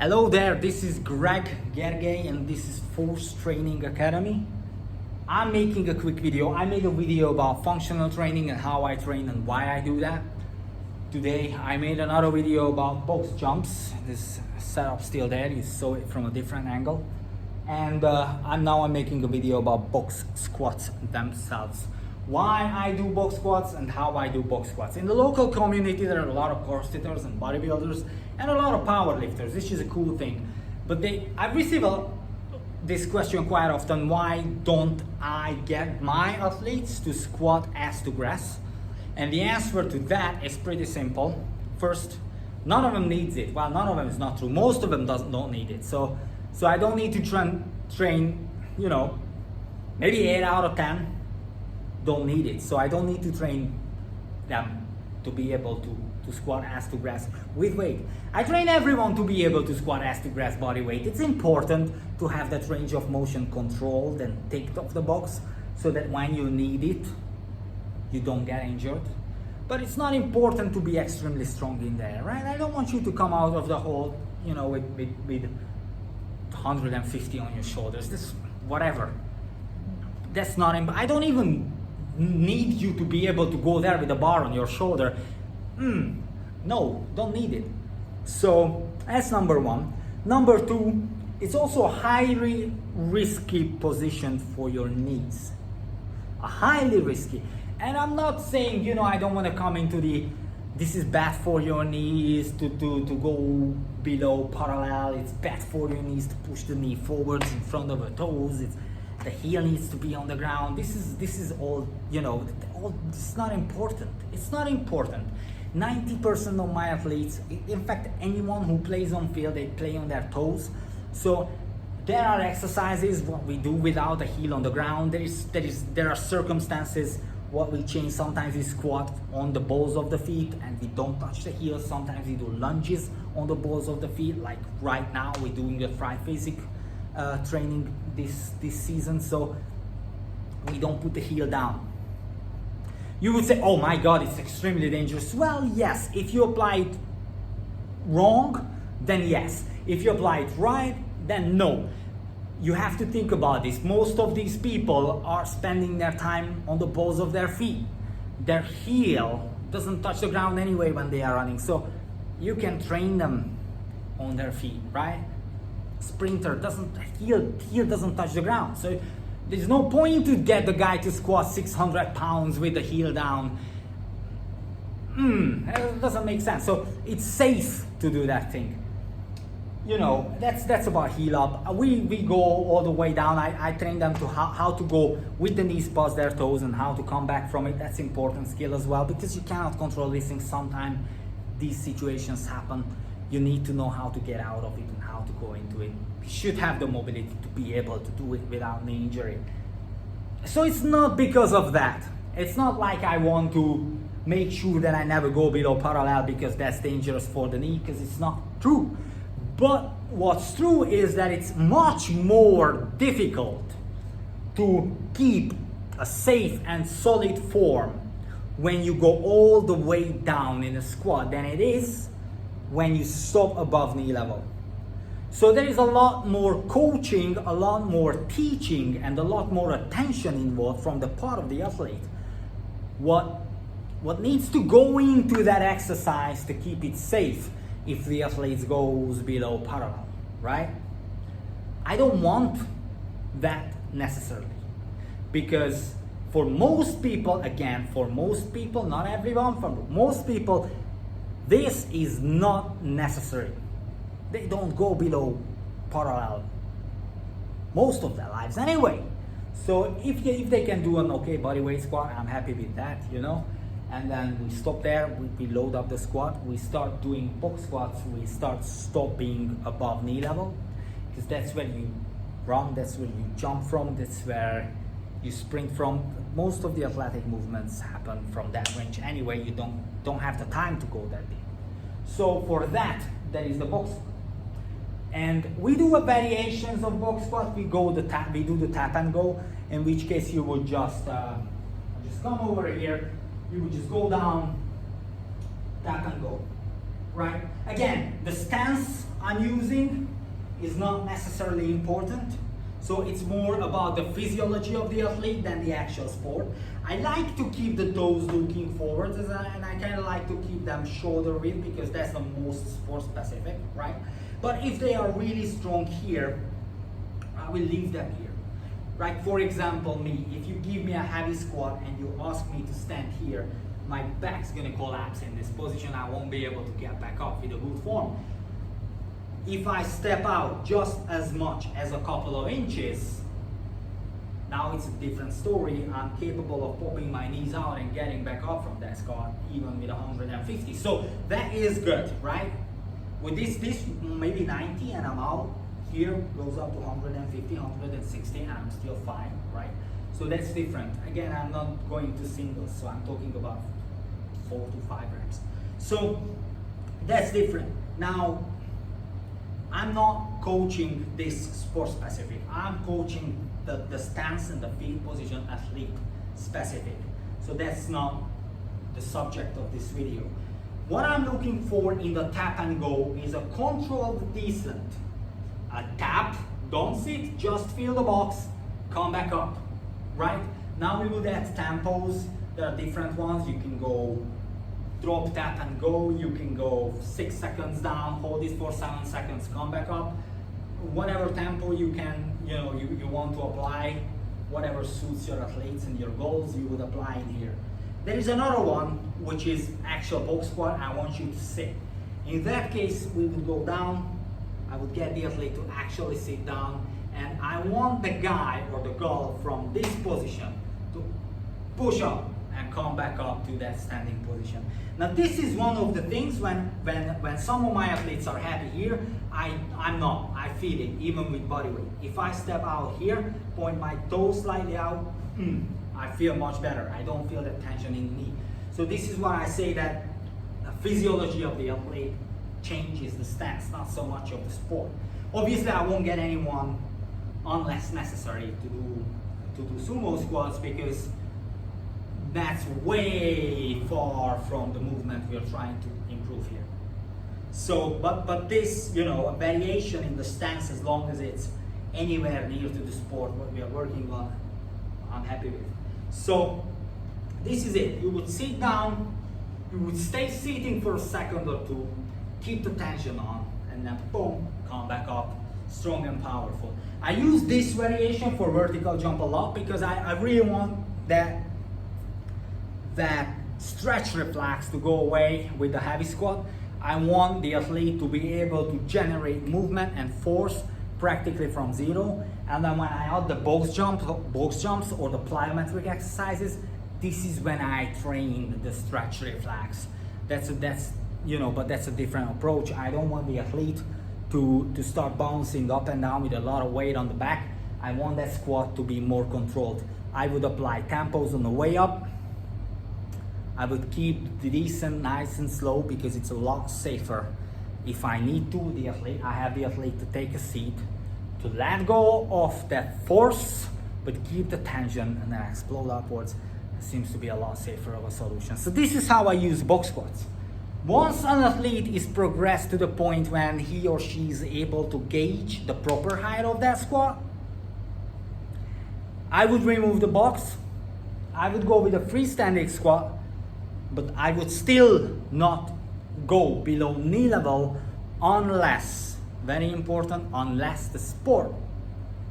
Hello there, this is Greg Gergely and this is Force Training Academy. I'm making a quick video. I made a video about functional training and how I train and why I do that. Today I made another video about box jumps. This setup still there, you saw it from a different angle. And I'm making a video about box squats themselves. Why I do box squats and how I do box squats. In the local community there are a lot of CrossFitters and bodybuilders and a lot of powerlifters, which is a cool thing. But I receive this question quite often: why don't I get my athletes to squat ass to grass? And the answer to that is pretty simple. First, none of them needs it. Well, none of them is not true. Most of them don't need it. So I don't need to train, maybe 8 out of 10 don't need it. So I don't need to train them to be able to squat ass to grass with weight. I train everyone to be able to squat ass to grass body weight. It's important to have that range of motion controlled and ticked off the box so that when you need it, you don't get injured. But it's not important to be extremely strong in there, right? I don't want you to come out of the hole, with 150 on your shoulders. This, whatever. That's not, I don't even need you to be able to go there with a bar on your shoulder. No, don't need it. So that's number one. Number two, it's also a highly risky position for your knees. A highly risky. And I'm not saying, I don't want to come into this is bad for your knees to go below parallel. It's bad for your knees to push the knee forwards in front of the toes. The heel needs to be on the ground. This is all, it's not important. It's not important. 90% of my athletes, in fact, anyone who plays on field, they play on their toes. So there are exercises what we do without the heel on the ground. There are circumstances what we change. Sometimes we squat on the balls of the feet and we don't touch the heels. Sometimes we do lunges on the balls of the feet. Like right now, we're doing a triphasic training this season, so we don't put the heel down. You would say, oh my God, it's extremely dangerous. Well, yes, if you apply it wrong, then yes. If you apply it right, then no. You have to think about this. Most of these people are spending their time on the balls of their feet. Their heel doesn't touch the ground anyway when they are running, so you can train them on their feet, right? Sprinter heel doesn't touch the ground, so there's no point to get the guy to squat 600 pounds with the heel down. It doesn't make sense. So it's safe to do that thing. That's about heel up. We go all the way down. I train them to how to go with the knees past their toes and how to come back from it. That's important skill as well, because you cannot control these things. Sometimes these situations happen. You need to know how to get out of it and how to go into it. You should have the mobility to be able to do it without any injury. So it's not because of that. It's not like I want to make sure that I never go below parallel because that's dangerous for the knee, because it's not true. But what's true is that it's much more difficult to keep a safe and solid form when you go all the way down in a squat than it is when you stop above knee level. So there is a lot more coaching, a lot more teaching, and a lot more attention involved from the part of the athlete. What needs to go into that exercise to keep it safe if the athlete goes below parallel, right? I don't want that necessarily, because for most people, not everyone, for most people, this is not necessary. They don't go below parallel most of their lives anyway. So if they can do an okay body weight squat, I'm happy with that, And then we stop there, we load up the squat, we start doing box squats, we start stopping above knee level, because that's where you run, that's where you jump from, that's where you sprint from. Most of the athletic movements happen from that range anyway. You don't have the time to go that deep. So for that is the box squat. And we do a variations of box squat. We do the tap and go, in which case you would just come over here, you would just go down, tap and go, right? Again, the stance I'm using is not necessarily important. So it's more about the physiology of the athlete than the actual sport. I like to keep the toes looking forward, and I kind of like to keep them shoulder width because that's the most sport specific, right? But if they are really strong here, I will leave them here. Right? For example, me, if you give me a heavy squat and you ask me to stand here, my back's gonna collapse in this position. I won't be able to get back up with a good form. If I step out just as much as a couple of inches, now it's a different story. I'm capable of popping my knees out and getting back up from that squat, even with 150. So that is good, right? With this maybe 90 and I'm out. Here goes up to 150, 160, and I'm still fine, right? So that's different. Again, I'm not going to singles, so I'm talking about 4 to 5 reps. So that's different. Now, I'm not coaching this sport specific. I'm coaching the stance and the feet position athlete specific. So that's not the subject of this video. What I'm looking for in the tap and go is a controlled descent. A tap, don't sit, just feel the box, come back up, right? Now we look at tempos. There are different ones. You can go drop, tap and go. You can go 6 seconds down, hold it for 7 seconds, come back up. Whatever tempo you can, you want to apply, whatever suits your athletes and your goals, you would apply in here. There is another one, which is actual box squat. I want you to sit. In that case, we would go down. I would get the athlete to actually sit down, and I want the guy or the girl from this position to push up and come back up to that standing position. Now this is one of the things when some of my athletes are happy here, I'm not. I feel it even with body weight. If I step out here, point my toes slightly out, I feel much better. I don't feel that tension in the knee. So this is why I say that the physiology of the athlete changes the stance, not so much of the sport. Obviously, I won't get anyone unless necessary to do sumo squats because that's way far from the movement we are trying to improve here. So, but this, a variation in the stance, as long as it's anywhere near to the sport what we are working on, I'm happy with. So, this is it. You would sit down, you would stay sitting for a second or two, keep the tension on, and then boom, come back up, strong and powerful. I use this variation for vertical jump a lot because I really want that stretch reflex to go away with the heavy squat. I want the athlete to be able to generate movement and force practically from zero. And then when I add the box jumps or the plyometric exercises, this is when I train the stretch reflex. But that's a different approach. I don't want the athlete to start bouncing up and down with a lot of weight on the back. I want that squat to be more controlled. I would apply tempos on the way up. I would keep the descent nice and slow because it's a lot safer. If I need to, I have the athlete to take a seat, to let go of that force, but keep the tension and then explode upwards. It seems to be a lot safer of a solution. So this is how I use box squats. Once an athlete is progressed to the point when he or she is able to gauge the proper height of that squat, I would remove the box. I would go with a freestanding squat, but I would still not go below knee level unless, very important, unless the sport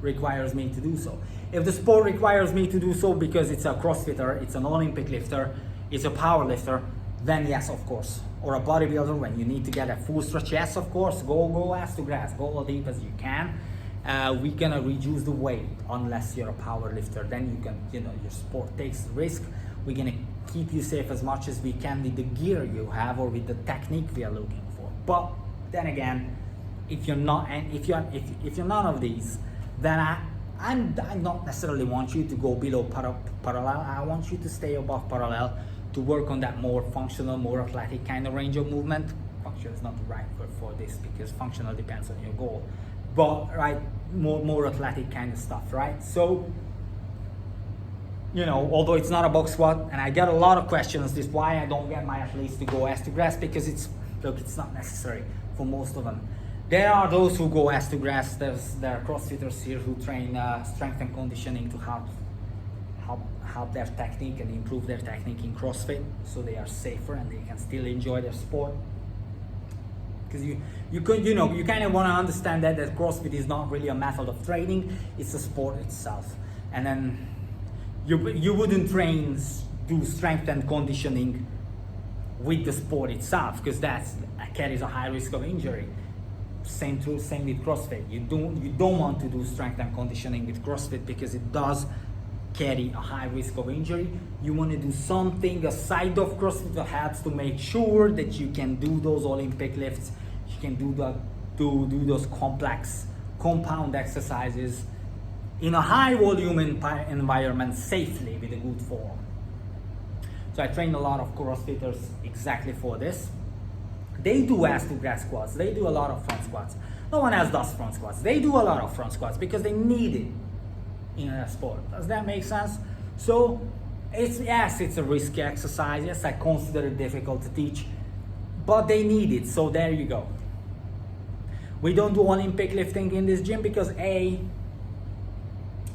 requires me to do so. If the sport requires me to do so because it's a CrossFitter, it's an Olympic lifter, it's a power lifter, then yes, of course. Or a bodybuilder, when you need to get a full stretch, yes, of course, go ass to grass, go as deep as you can. We're gonna reduce the weight unless you're a power lifter. Then you can, your sport takes the risk. We're gonna keep you safe as much as we can with the gear you have or with the technique we are looking for. But then again, if you're not, and if you're none of these, then I don't necessarily want you to go below parallel. I want you to stay above parallel to work on that more functional, more athletic kind of range of movement. Functional is not the right word for this because functional depends on your goal. But right, more athletic kind of stuff, right? So, although it's not a box squat, and I get a lot of questions, this is why I don't get my athletes to go ass to grass, because it's not necessary for most of them. There are those who go as to grass. There are CrossFitters here who train strength and conditioning to help their technique and improve their technique in CrossFit, so they are safer and they can still enjoy their sport. Because you kind of want to understand that CrossFit is not really a method of training; it's a sport itself. And then you wouldn't do strength and conditioning with the sport itself, because that carries a high risk of injury. Same with CrossFit. You don't want to do strength and conditioning with CrossFit because it does carry a high risk of injury. You want to do something aside of CrossFit that helps to make sure that you can do those Olympic lifts, you can do those complex compound exercises in a high volume environment safely with a good form. So I train a lot of CrossFitters exactly for this. They do ass to grass squats. They do a lot of front squats. No one else does front squats. They do a lot of front squats because they need it in a sport. Does that make sense? So it's a risky exercise. Yes, I consider it difficult to teach, but they need it. So there you go. We don't do Olympic lifting in this gym because A,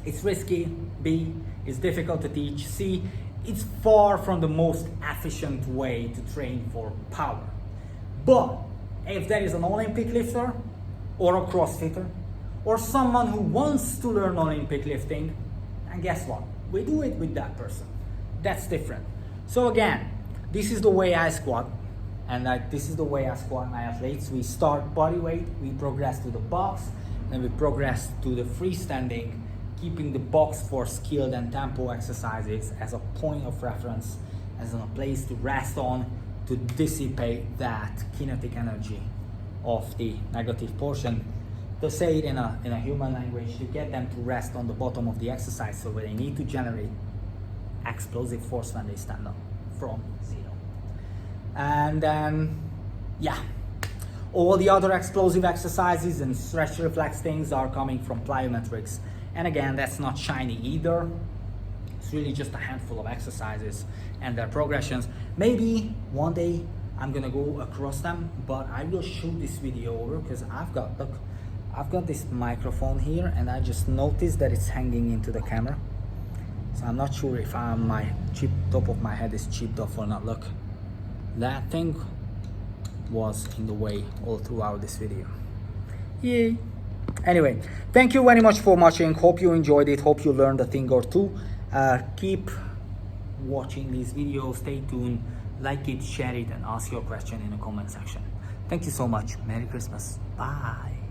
it's risky, B, it's difficult to teach, C, it's far from the most efficient way to train for power. But if there is an Olympic lifter or a CrossFitter or someone who wants to learn Olympic lifting, and guess what? We do it with that person. That's different. So again, this is the way I squat, and this is the way I squat my athletes. We start body weight, we progress to the box, then we progress to the freestanding, keeping the box for skilled and tempo exercises as a point of reference, as a place to rest on, to dissipate that kinetic energy of the negative portion. To say it in a human language, to get them to rest on the bottom of the exercise, so they need to generate explosive force when they stand up from zero. And then, all the other explosive exercises and stretch reflex things are coming from plyometrics. And again, that's not shiny either. It's really just a handful of exercises and their progressions. Maybe one day I'm gonna go across them, but I will shoot this video over because I've got this microphone here and I just noticed that it's hanging into the camera. So I'm not sure if my top of my head is chipped off or not. Look, that thing was in the way all throughout this video. Yay. Anyway, thank you very much for watching. Hope you enjoyed it. Hope you learned a thing or two. Keep watching these videos. Stay tuned. Like it, share it, and ask your question in the comment section. Thank you so much. Merry Christmas. Bye.